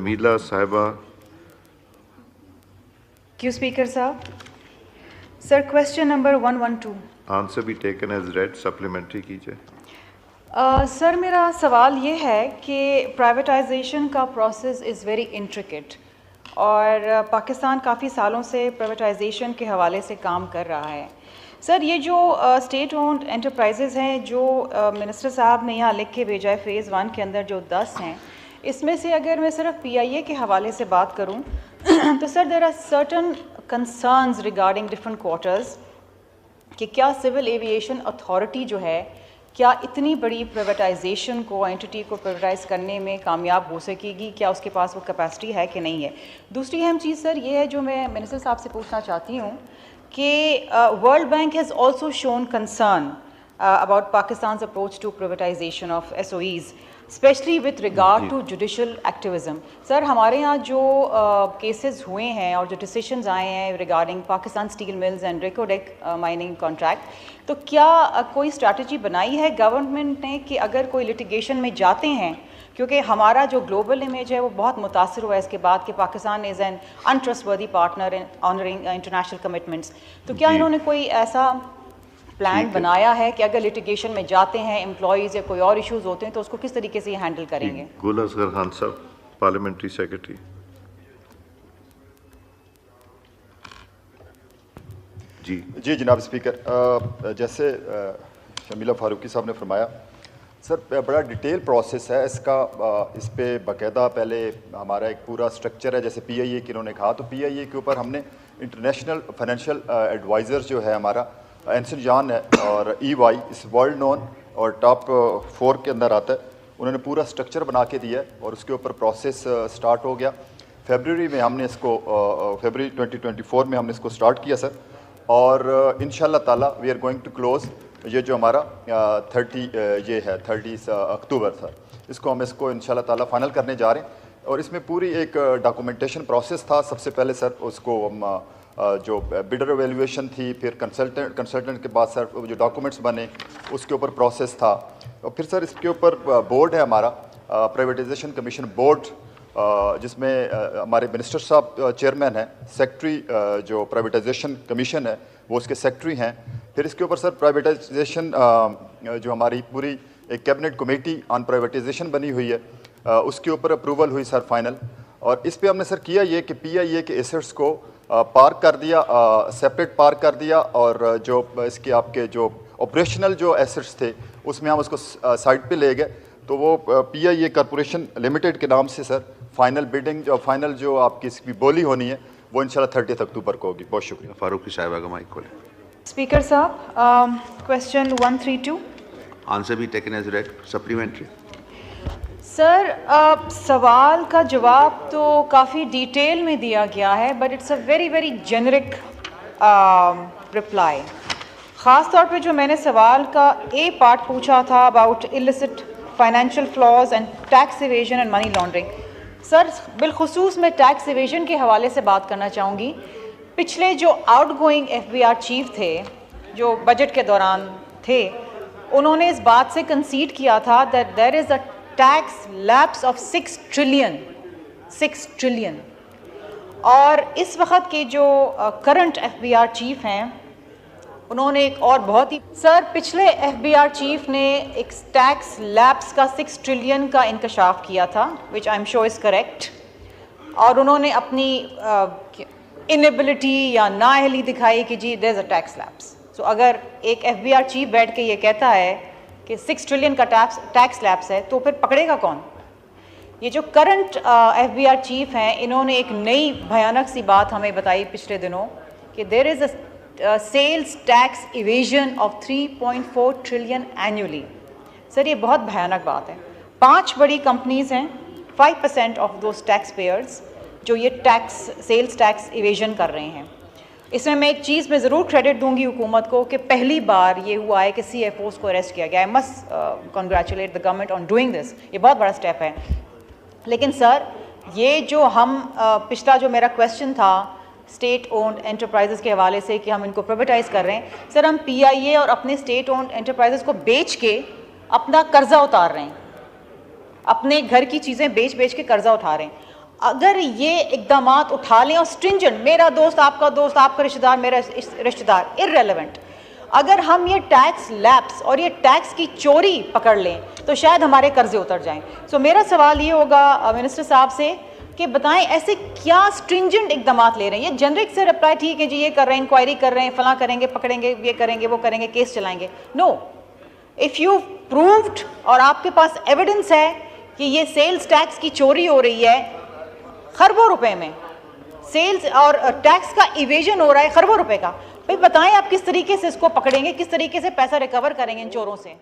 میلا صاحبہ. Q Speaker Saab. Sir, question number 112. Answer be taken as read. Supplementary کیجیے. سر میرا سوال یہ ہے کہ پرائیویٹائزیشن کا پروسیس از ویری انٹریکٹ اور پاکستان کافی سالوں سے پرائیویٹائزیشن کے حوالے سے کام کر رہا ہے. سر یہ جو اسٹیٹ اونڈ انٹرپرائزز ہیں جو منسٹر صاحب نے یہاں لکھ کے بھیجا ہے فیز 1 کے اندر جو 10 ہیں، اس میں سے اگر میں صرف PIA کے حوالے سے بات کروں تو sir there are certain concerns regarding different quarters کہ کیا سول ایویشن اتھارٹی جو ہے کیا اتنی بڑی پرائیویٹائزیشن کو اینٹی کو پرائیویٹائز کرنے میں کامیاب ہو سکے گی، کیا اس کے پاس وہ کیپیسٹی ہے کہ نہیں ہے. دوسری اہم چیز سر یہ ہے جو میں منسٹر صاحب سے پوچھنا چاہتی ہوں کہ World Bank has also shown concern about Pakistan's approach to privatisation of SOEs especially with regard to judicial activism. Sir ہمارے یہاں جو کیسز ہوئے ہیں اور جو ڈیسیشنز آئے ہیں regarding Pakistan steel mills and Reko Diq mining contract, تو کیا کوئی اسٹریٹجی بنائی ہے گورنمنٹ نے کہ اگر کوئی لٹیگیشن میں جاتے ہیں، کیونکہ ہمارا جو گلوبل امیج ہے وہ بہت متاثر ہوا ہے اس کے بعد کہ Pakistan is an untrustworthy partner in honouring international commitments, تو کیا انہوں نے کوئی ایسا پلان بنایا ہے کہ اگر لٹیگیشن میں جاتے ہیں امپلائیز یا کوئی اور ایشوز ہوتے ہیں تو اس کو کس طریقے سے ہینڈل کریں گے؟ گل اصغر خان صاحب، پارلیمنٹری سیکرٹری. جی جناب اسپیکر، جیسے شمیلہ فاروقی صاحب نے فرمایا سر بڑا ڈیٹیل پروسیس ہے اس کا. اس پہ باقاعدہ پہلے ہمارا ایک پورا اسٹرکچر ہے، جیسے PIA کی انہوں نے کہا تو PIA کے اوپر ہم نے انٹرنیشنل فائنینشیل ایڈوائزر جو ہے ہمارا اینسن جان ہے اور EY اس ورلڈ نون اور ٹاپ 4 کے اندر آتا ہے، انہوں نے پورا اسٹرکچر بنا کے دیا ہے اور اس کے اوپر پروسیس سٹارٹ ہو گیا. فیبروری میں ہم نے اس کو فیبروری 2024 میں ہم نے اس کو سٹارٹ کیا سر، اور انشاءاللہ تعالیٰ we are going to close یہ جو ہمارا 30 اکتوبر سر، اس کو ہم انشاءاللہ تعالیٰ فائنل کرنے جا رہے ہیں. اور اس میں پوری ایک ڈاکومنٹیشن پروسیس تھا. سب سے پہلے سر اس کو ہم جو بڈر ایویلویشن تھی، پھر کنسلٹنٹ کے بعد سر جو ڈاکومنٹس بنے اس کے اوپر پروسیس تھا. اور پھر سر اس کے اوپر بورڈ ہے ہمارا پرائیویٹائزیشن کمیشن بورڈ، جس میں ہمارے منسٹر صاحب چیئرمین ہیں، سیکٹری جو پرائیویٹائزیشن کمیشن ہے وہ اس کے سیکٹری ہیں. پھر اس کے اوپر سر پرائیویٹائزیشن جو ہماری پوری ایک کیبنٹ کمیٹی آن پرائیویٹائزیشن بنی ہوئی ہے، اس کے اوپر اپروول ہوئی سر فائنل. اور اس پہ ہم نے سر کیا یہ کہ PIA کے ایسٹس کو پارک کر دیا، سیپریٹ پارک کر دیا، اور جو اس کے آپ کے جو آپریشنل جو ایسٹس تھے اس میں ہم اس کو سائٹ پہ لے گئے. تو وہ PIA کارپوریشن لمیٹڈ کے نام سے سر فائنل بیڈنگ فائنل جو آپ کی اس کی بولی ہونی ہے وہ انشاءاللہ 30 اکتوبر کو ہوگی. بہت شکریہ. فاروقی صاحبہ کا مائک کھولیں. اسپیکر صاحب، کویسچن 132. آنسر بھی ٹیکن ایز ریڈ. سپلیمنٹری. سر سوال کا جواب تو کافی ڈیٹیل میں دیا گیا ہے but it's a very very generic reply. خاص طور پہ جو میں نے سوال کا A پارٹ پوچھا تھا about illicit financial flows and tax evasion and money laundering, sir بالخصوص میں ٹیکس ایویژن کے حوالے سے بات کرنا چاہوں گی. پچھلے جو آؤٹ گوئنگ FBR چیف تھے جو بجٹ کے دوران تھے، انہوں نے اس بات سے کنسیڈ کیا تھا that there is a tax lapse of 6 trillion. اور اس وقت کے جو کرنٹ FBR چیف ہیں انہوں نے ایک اور بہت ہی سر پچھلے FBR چیف نے ایک ٹیکس لیپس کا 6 ٹریلین کا انکشاف کیا تھا which I'm sure is correct، اور انہوں نے اپنی انیبلٹی یا نااہلی دکھائی کہ جی there is a tax lapse. سو اگر ایک FBR چیف بیٹھ کے یہ کہتا ہے کہ 6 ٹریلین کا ٹیکس لیپس ہے تو پھر پکڑے گا کون؟ یہ جو کرنٹ FBR چیف ہیں انہوں نے ایک نئی بھیانک سی بات ہمیں بتائی پچھلے دنوں کہ there is a sales tax evasion of 3.4 trillion annually. Sir یہ بہت بھیانک بات ہے. 5 بڑی کمپنیز ہیں، 5% آف دوز ٹیکس پیئرز جو یہ سیلز ٹیکس ایویژن کر رہے ہیں. اس میں ایک چیز میں ضرور کریڈٹ دوں گی حکومت کو کہ پہلی بار یہ ہوا ہے کہ CFOs کو اریسٹ کیا گیا ہے. Must congratulate the government on doing this. یہ بہت بڑا اسٹیپ ہے. لیکن سر یہ جو ہم پچھلا جو میرا کویسچن تھا اسٹیٹ اونڈ انٹرپرائزز کے حوالے سے کہ ہم ان کو پرائیویٹائز کر رہے ہیں، سر ہم PIA اور اپنے اسٹیٹ اونڈ انٹرپرائزز کو بیچ کے اپنا قرضہ اتار رہے ہیں، اپنے گھر کی چیزیں بیچ کے قرضہ اٹھا رہے ہیں. اگر یہ اقدامات اٹھا لیں اور سٹرنجنٹ، میرا دوست آپ کا رشتہ دار میرا رشتہ دار، ارریلیونٹ، اگر ہم یہ ٹیکس لیپس اور یہ ٹیکس کی چوری پکڑ لیں تو شاید ہمارے قرضے اتر جائیں. سو میرا سوال یہ ہوگا منسٹر صاحب سے کہ بتائیں ایسے کیا سٹرنجنٹ اقدامات لے رہے ہیں؟ یہ جنرک سے رپلائی ٹھیک ہے جی، یہ کر رہے ہیں، انکوائری کر رہے ہیں، فلاں کریں گے، پکڑیں گے، یہ کریں گے، وہ کریں گے، کیس چلائیں گے. نو، اف یو پرووڈ اور آپ کے پاس ایویڈنس ہے کہ یہ سیلز ٹیکس کی چوری ہو رہی ہے خربوں روپے میں، سیلز اور ٹیکس کا ایویژن ہو رہا ہے خربوں روپے کا، بھائی بتائیں آپ کس طریقے سے اس کو پکڑیں گے، کس طریقے سے پیسہ ریکور کریں گے ان چوروں سے؟